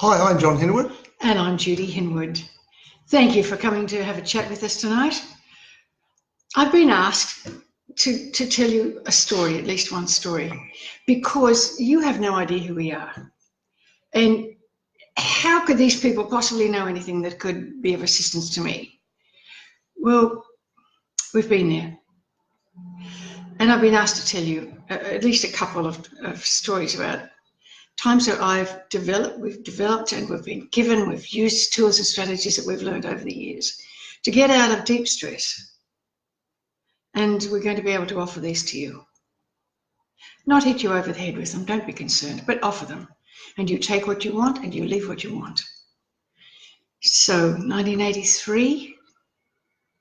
Hi, I'm John Hinwood. And I'm Judy Hinwood. Thank you for coming to have a chat with us tonight. I've been asked to tell you a story, at least one story, because you have no idea who we are. And how could these people possibly know anything that could be of assistance to me? Well, we've been there. And I've been asked to tell you at least a couple of stories about times that we've developed and we've used tools and strategies that we've learned over the years to get out of deep stress. And we're going to be able to offer these to you. Not hit you over the head with them, don't be concerned, but offer them. And you take what you want and you leave what you want. So 1983,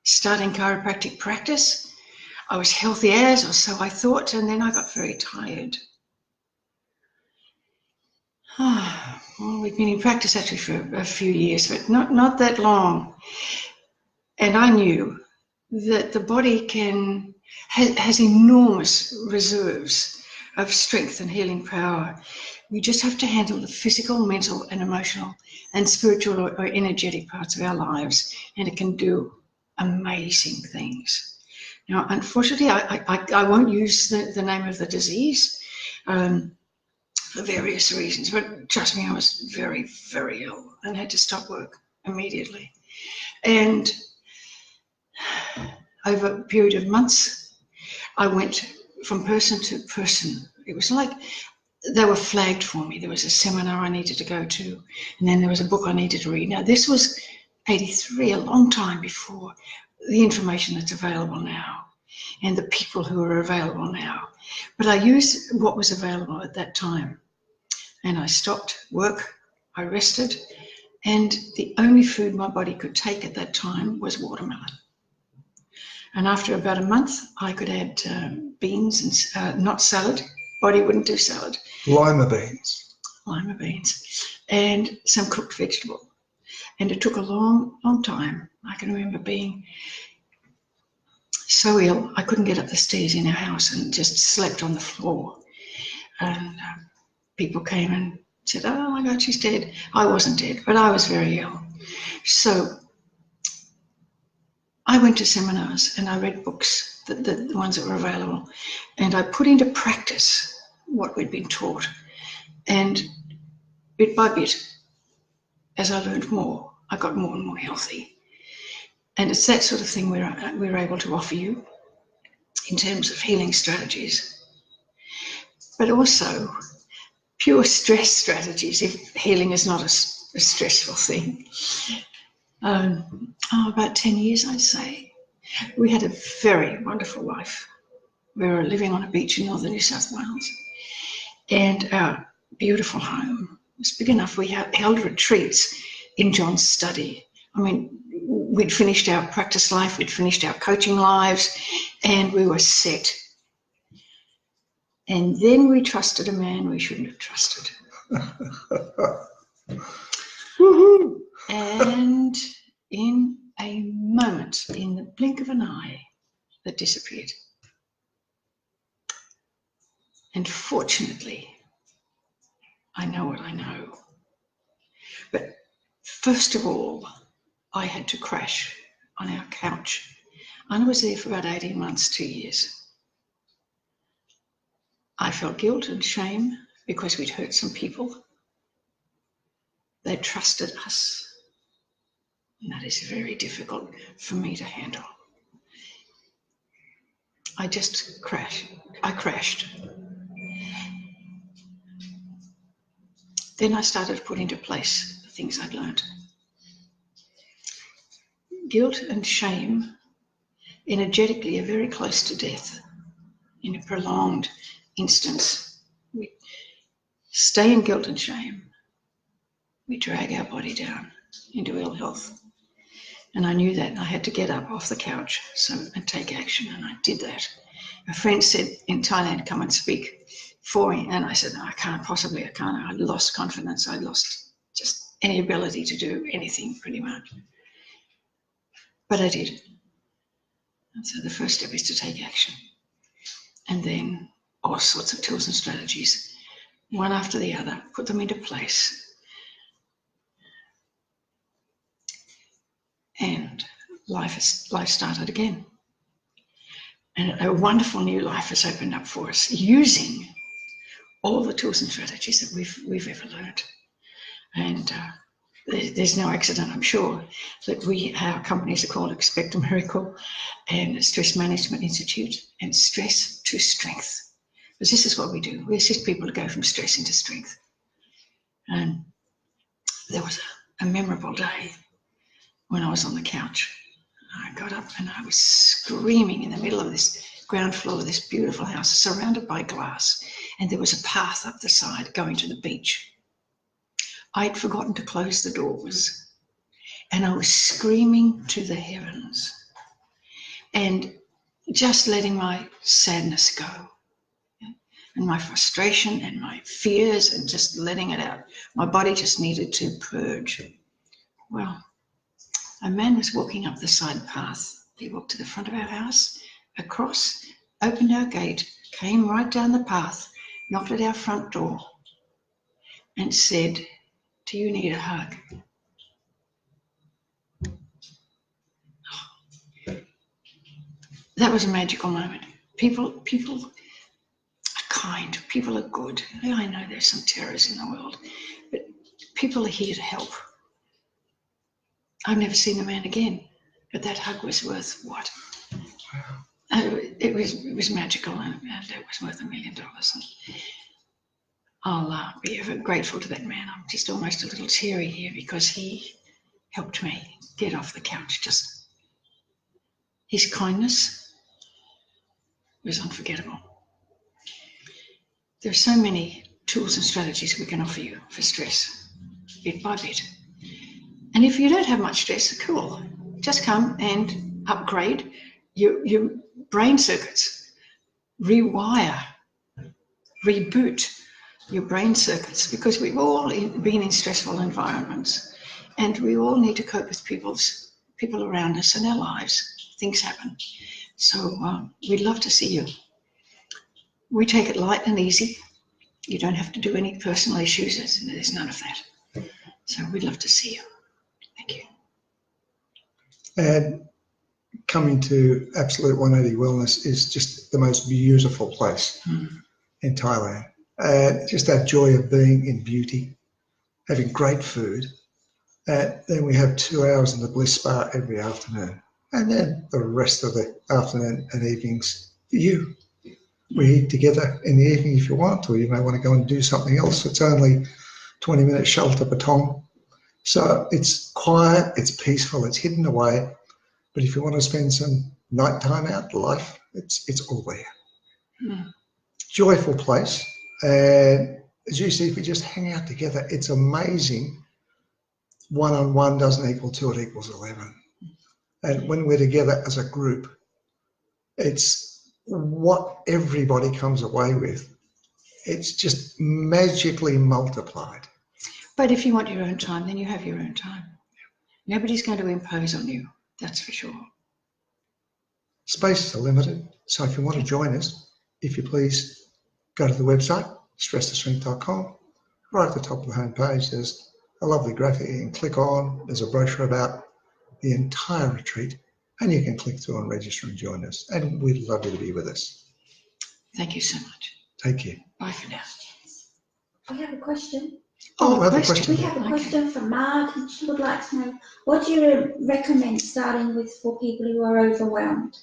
starting chiropractic practice. I was healthy as, or so I thought, and then I got very tired. Well, we've been in practice actually for a few years, but not that long. And I knew that the body has enormous reserves of strength and healing power. We just have to handle the physical, mental, and emotional and spiritual or energetic parts of our lives, and it can do amazing things. Now, unfortunately, I won't use the name of the disease for various reasons, but trust me, I was very, very ill and had to stop work immediately. And over a period of months, I went from person to person. It was like they were flagged for me. There was a seminar I needed to go to, and then there was a book I needed to read. Now, this was 83, a long time before the information that's available now and the people who are available now. But I used what was available at that time. And I stopped work, I rested, and the only food my body could take at that time was watermelon. And after about a month, I could add beans and not salad. Body wouldn't do salad. Lima beans. Lima beans. And some cooked vegetable. And it took a long, long time. I can remember being so ill, I couldn't get up the stairs in our house and just slept on the floor. And people came and said, oh my God, she's dead. I wasn't dead, but I was very ill. So I went to seminars and I read books, the ones that were available, and I put into practice what we'd been taught. And bit by bit, as I learned more, I got more and more healthy. And it's that sort of thing we're able to offer you in terms of healing strategies, but also pure stress strategies if healing is not a stressful thing. About 10 years, I'd say. We had a very wonderful life. We were living on a beach in northern New South Wales, and our beautiful home was big enough. We held retreats in John's study. I mean, we'd finished our practice life, we'd finished our coaching lives, and we were set. And then we trusted a man we shouldn't have trusted. Woohoo! And in a moment, in the blink of an eye, that disappeared. And fortunately, I know what I know. But first of all, I had to crash on our couch. And I was there for about 18 months, 2 years. I felt guilt and shame because we'd hurt some people. They trusted us. And that is very difficult for me to handle. I just crashed. I crashed. Then I started to put into place the things I'd learned. Guilt and shame energetically are very close to death. In a prolonged instance, we stay in guilt and shame. We drag our body down into ill health. And I knew that, and I had to get up off the couch and take action, and I did that. A friend said in Thailand, come and speak for me, and I said, no, I can't. I lost confidence. I lost just any ability to do anything, pretty much. But I did. And so the first step is to take action. And then all sorts of tools and strategies, one after the other, put them into place. and life started again. And a wonderful new life has opened up for us using all the tools and strategies that we've ever learned. And there's no accident, I'm sure, that our companies are called Expect a Miracle and Stress Management Institute and Stress to Strength. Because this is what we do. We assist people to go from stress into strength. And there was a memorable day when I was on the couch. I got up and I was screaming in the middle of this ground floor of this beautiful house, surrounded by glass, and there was a path up the side going to the beach. I'd forgotten to close the doors, and I was screaming to the heavens and just letting my sadness go and my frustration and my fears and just letting it out. My body just needed to purge. Well, a man was walking up the side path. He walked to the front of our house, across, opened our gate, came right down the path, knocked at our front door and said, "Do you need a hug?" That was a magical moment. People are kind, people are good. I know there's some terrors in the world, but people are here to help. I've never seen the man again, but that hug was worth what? It was magical, and it was worth $1 million. And I'll be ever grateful to that man. I'm just almost a little teary here because he helped me get off the couch. Just his kindness was unforgettable. There are so many tools and strategies we can offer you for stress, bit by bit. And if you don't have much stress, cool. Just come and upgrade your brain circuits, rewire, reboot your brain circuits, because we've all been in stressful environments and we all need to cope with people around us in our lives. Things happen. So we'd love to see you. We take it light and easy. You don't have to do any personal issues. There's none of that. So we'd love to see you. Thank you. And coming to Absolute 180 Wellness is just the most beautiful place in Thailand. And just that joy of being in beauty, having great food. And then we have 2 hours in the Bliss Spa every afternoon. And then the rest of the afternoon and evenings for you. We eat together in the evening if you want, or you may want to go and do something else. It's only 20 minutes shuttle to Patong. So it's quiet, it's peaceful, it's hidden away. But if you want to spend some nighttime out, life, it's all there. Joyful place. And as you see, if we just hang out together, it's amazing. 1-on-1 doesn't equal 2, it equals 11. And when we're together as a group, it's what everybody comes away with. It's just magically multiplied. But if you want your own time, then you have your own time. Nobody's going to impose on you, that's for sure. Spaces are limited, so if you want to join us, if you please go to the website, stresstostrength.com. Right at the top of the homepage, there's a lovely graphic you can click on. There's a brochure about the entire retreat, and you can click through and register and join us. And we'd love you to be with us. Thank you so much. Take care. Bye for now. I have a question. Oh, another question. We have a question from Mard. She would like to know, what do you recommend starting with for people who are overwhelmed?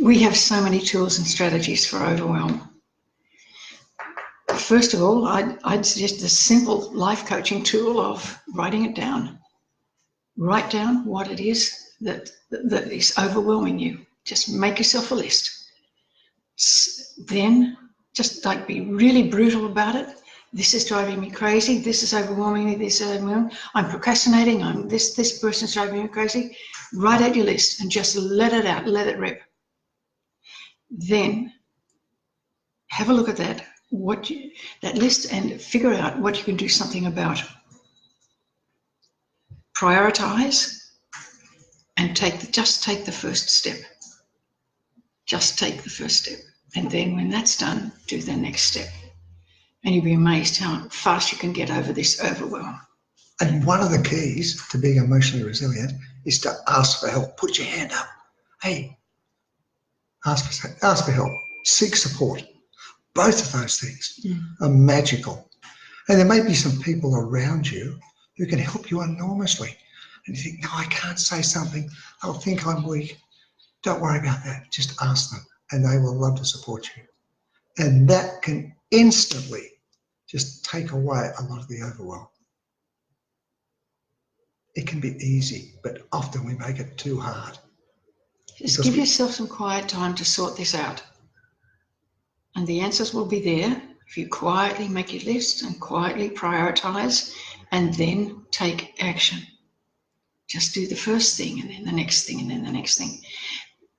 We have so many tools and strategies for overwhelm. First of all, I'd suggest the simple life coaching tool of writing it down. Write down what it is that is overwhelming you. Just make yourself a list. Then just like be really brutal about it. This is driving me crazy. This is overwhelming me. This is overwhelming. I'm procrastinating. This person's driving me crazy. Write out your list and just let it out. Let it rip. Then have a look at that list and figure out what you can do something about. Prioritize and just take the first step. Just take the first step. And then when that's done, do the next step. And you'll be amazed how fast you can get over this overwhelm. And one of the keys to being emotionally resilient is to ask for help. Put your hand up. Hey, ask for help. Seek support. Both of those things are magical. And there may be some people around you who can help you enormously. And you think, no, I can't say something. They'll think I'm weak. Don't worry about that. Just ask them and they will love to support you. And that can instantly just take away a lot of the overwhelm. It can be easy, but often we make it too hard. Just give yourself some quiet time to sort this out. And the answers will be there if you quietly make your list and quietly prioritize and then take action. Just do the first thing and then the next thing and then the next thing.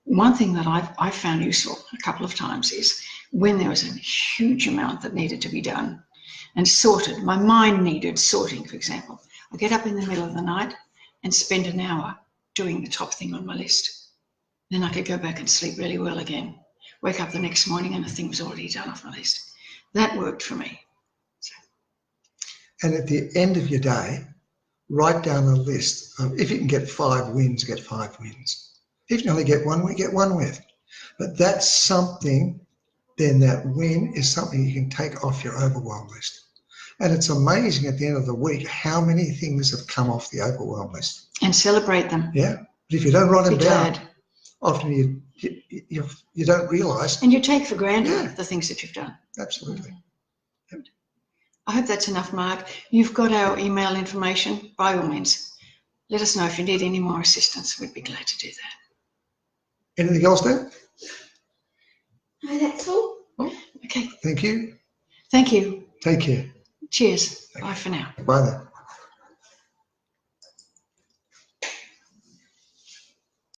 One thing that I've found useful a couple of times is when there was a huge amount that needed to be done and sorted. My mind needed sorting, for example. I get up in the middle of the night and spend an hour doing the top thing on my list. Then I could go back and sleep really well again. Wake up the next morning and the thing was already done off my list. That worked for me. So. And at the end of your day, write down a list of, if you can get 5 wins, get 5 wins. If you only get 1 win, get 1 win. But that's something, then that win is something you can take off your overwhelm list. And it's amazing at the end of the week how many things have come off the overwhelm list. And celebrate them. Yeah. But if you don't write them down, glad. often you don't realise. And you take for granted the things that you've done. Absolutely. Yep. I hope that's enough, Mark. You've got our email information. By all means, let us know if you need any more assistance. We'd be glad to do that. Anything else, Dan? No, that's all. Oh, okay. Thank you. Thank you. Take care. Cheers. Bye for now. Bye then.